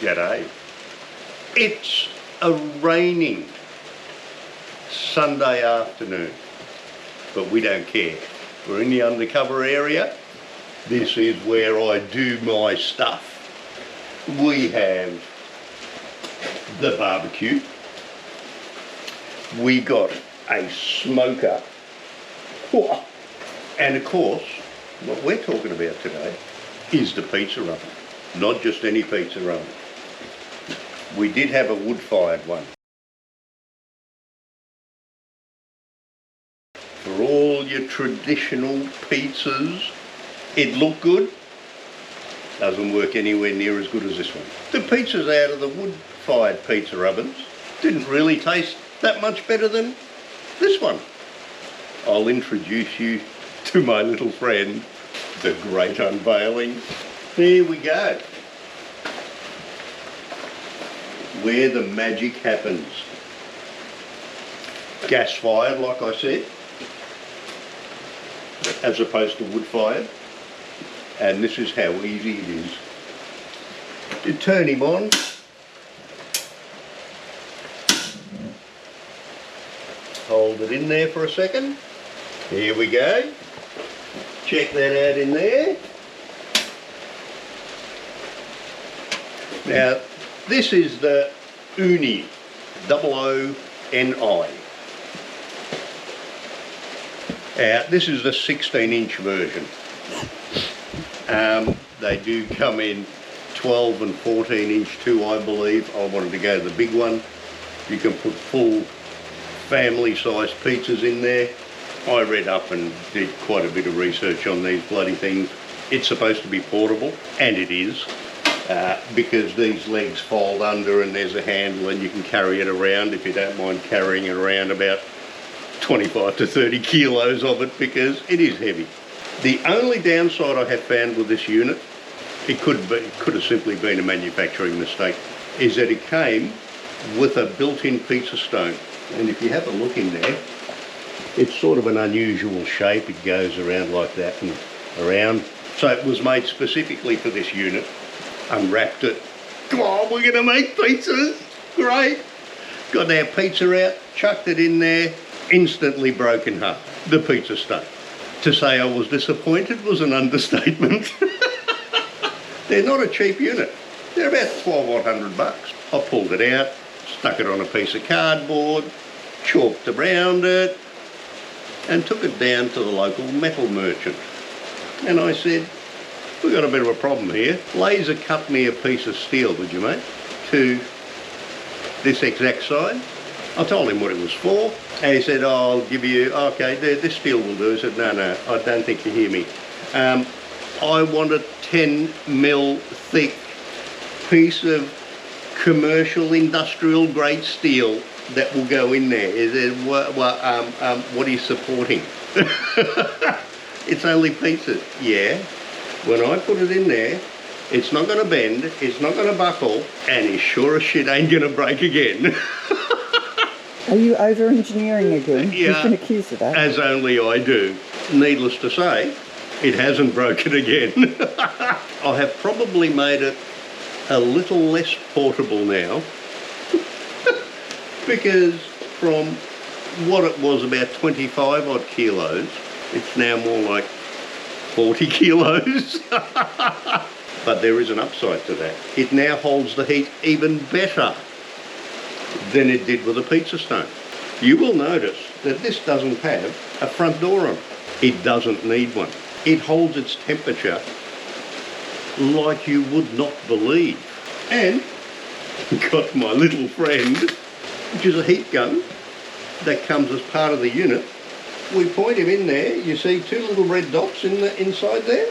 G'day. It's a raining Sunday afternoon, but we don't care. We're in the undercover area. This is where I do my stuff. We have the barbecue. We got a smoker. And of course, what we're talking about today is the pizza oven. Not just any pizza oven. We did have a wood-fired one. For all your traditional pizzas, it looked good. Doesn't work anywhere near as good as this one. The pizzas out of the wood-fired pizza ovens didn't really taste that much better than this one. I'll introduce you to my little friend, the great unveiling. Here we go. Where the magic happens. Gas fired, like I said, as opposed to wood fired. And this is how easy it is. You turn him on. Hold it in there for a second. Here we go. Check that out in there. Now, this is the OONI, OONI. This is the 16-inch version. They do come in 12 and 14-inch too, I believe. I wanted to go the big one. You can put full family-sized pizzas in there. I read up and did quite a bit of research on these bloody things. It's supposed to be portable, and it is. Because these legs fold under and there's a handle and you can carry it around if you don't mind carrying it around, about 25 to 30 kilos of it, because it is heavy. The only downside I have found with this unit, it could have simply been a manufacturing mistake, is that it came with a built-in pizza stone. And if you have a look in there, it's sort of an unusual shape. It goes around like that and around. So it was made specifically for this unit. Unwrapped it. Come on, we're gonna make pizzas. Great. Got our pizza out, chucked it in there, instantly broken half. The pizza stone. To say I was disappointed was an understatement. They're not a cheap unit. They're about 1,200 bucks. I pulled it out, stuck it on a piece of cardboard, chalked around it, and took it down to the local metal merchant. And I said, we've got a bit of a problem here. Laser cut me a piece of steel, would you, mate, to this exact size. I told him what it was for, and he said, oh, I'll give you, okay, this steel will do. I said, no, I don't think you hear me. I want a 10 mil thick piece of commercial industrial grade steel that will go in there. He said, what are you supporting? It's only pizzas. Yeah. When I put it in there, it's not going to bend, it's not going to buckle, and it sure as shit ain't going to break again. Are you over-engineering again? Yeah, you've been accused of that. As only I do. Needless to say, it hasn't broken again. I have probably made it a little less portable now, because from what it was about 25 odd kilos, it's now more like 40 kilos. But there is an upside to that. It now holds the heat even better than it did with a pizza stone. You will notice that this doesn't have a front door on it. It doesn't need one. It holds its temperature like you would not believe. And got my little friend, which is a heat gun that comes as part of the unit. We point him in there, you see two little red dots in the inside there.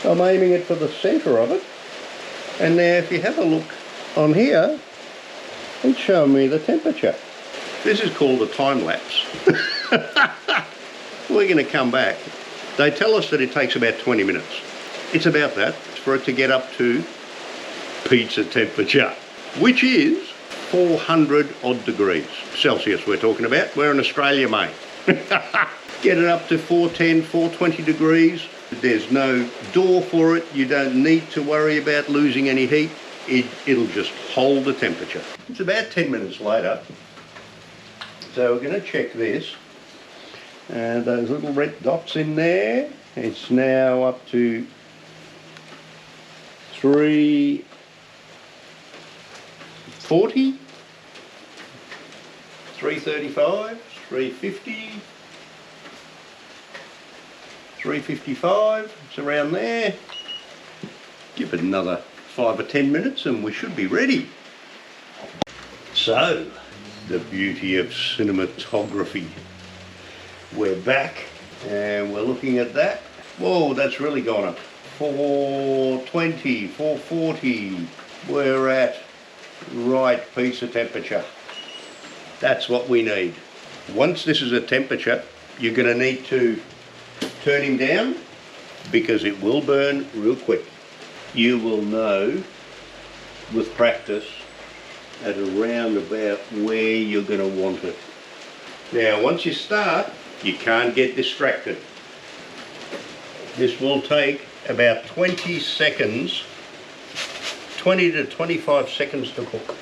I'm aiming it for the centre of it. And now if you have a look on here, it's showing me the temperature. This is called a time lapse. We're going to come back. They tell us that it takes about 20 minutes. It's about that for it to get up to pizza temperature, which is 400 odd degrees Celsius we're talking about. We're in Australia, mate. Get it up to 410, 420 degrees, There's no door for it. You don't need to worry about losing any heat. It'll just hold the temperature. It's about 10 minutes later. So we're going to check this. And those little red dots in there, it's now up to 340, 335, 350, 355, it's around there. Give it another 5 or 10 minutes and we should be ready. So, the beauty of cinematography. We're back and we're looking at that. Whoa, that's really gone up. 420, 440. We're at right pizza temperature. That's what we need. Once this is a temperature, you're going to need to turn him down because it will burn real quick. You will know with practice at around about where you're going to want it. Now once you start, you can't get distracted. This will take about 20 seconds, 20 to 25 seconds to cook.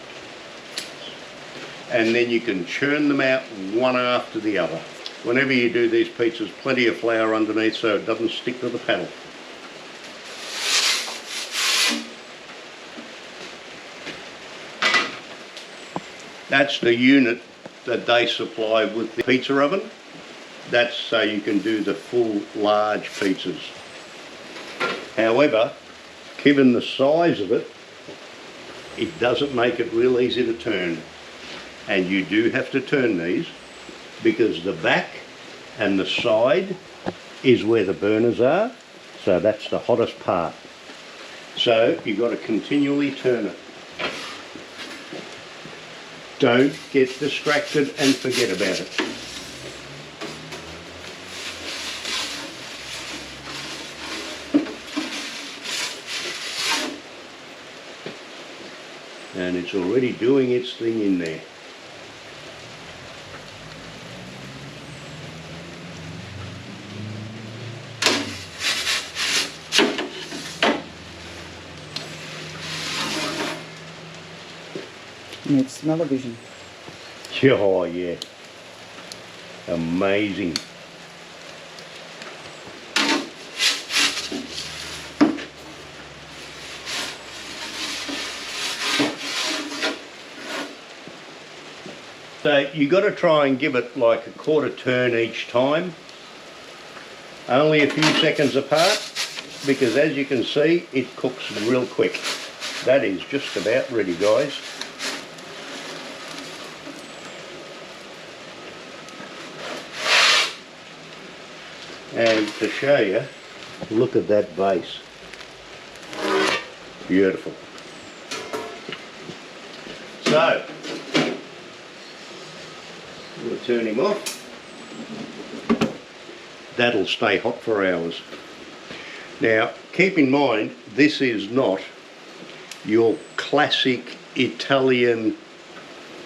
And then you can churn them out one after the other. Whenever you do these pizzas, plenty of flour underneath so it doesn't stick to the panel. That's the unit that they supply with the pizza oven. That's so you can do the full large pizzas. However, given the size of it, it doesn't make it real easy to turn. And you do have to turn these because the back and the side is where the burners are. So that's the hottest part. So you've got to continually turn it. Don't get distracted and forget about it. And it's already doing its thing in there. You need smell-o-vision. Oh yeah, amazing. So you got to try and give it like a quarter turn each time. Only a few seconds apart because as you can see it cooks real quick. That is just about ready, guys. And to show you, look at that base. Beautiful. So, we'll turn him off. That'll stay hot for hours. Now, keep in mind, this is not your classic Italian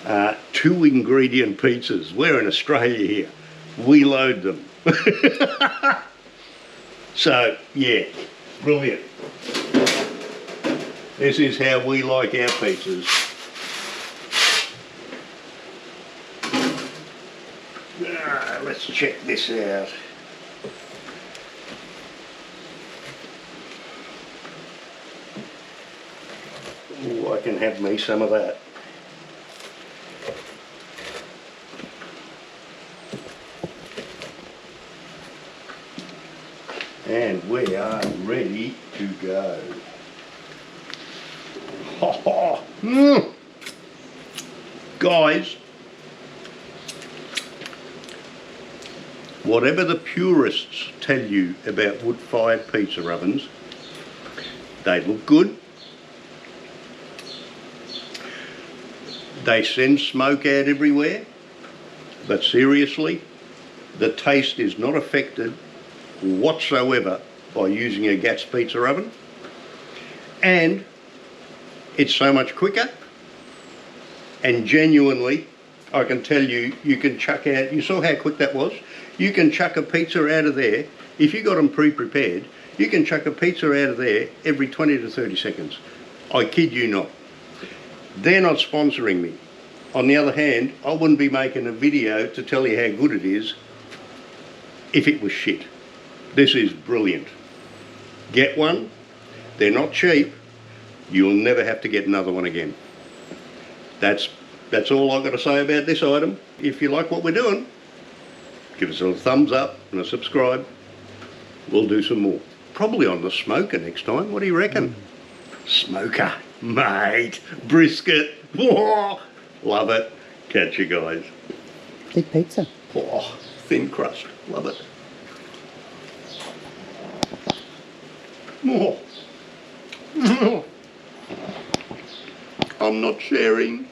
2-ingredient pizzas. We're in Australia here. We load them. So, yeah, brilliant. This is how we like our pizzas. Let's check this out. Ooh, I can have me some of that. And we are ready to go. Guys, whatever the purists tell you about wood-fired pizza ovens, they look good. They send smoke out everywhere, but seriously, the taste is not affected whatsoever by using a gas pizza oven, and it's so much quicker, and genuinely I can tell you, you can chuck out, you saw how quick that was? You can chuck a pizza out of there, if you got them pre-prepared, you can chuck a pizza out of there every 20 to 30 seconds. I kid you not. They're not sponsoring me. On the other hand, I wouldn't be making a video to tell you how good it is if it was shit. This is brilliant. Get one. They're not cheap. You'll never have to get another one again. That's all I've got to say about this item. If you like what we're doing, give us a thumbs up and a subscribe. We'll do some more. Probably on the smoker next time. What do you reckon? Smoker, mate, brisket. Whoa, love it. Catch you guys. Big pizza. Oh, thin crust. Love it. More. I'm not sharing.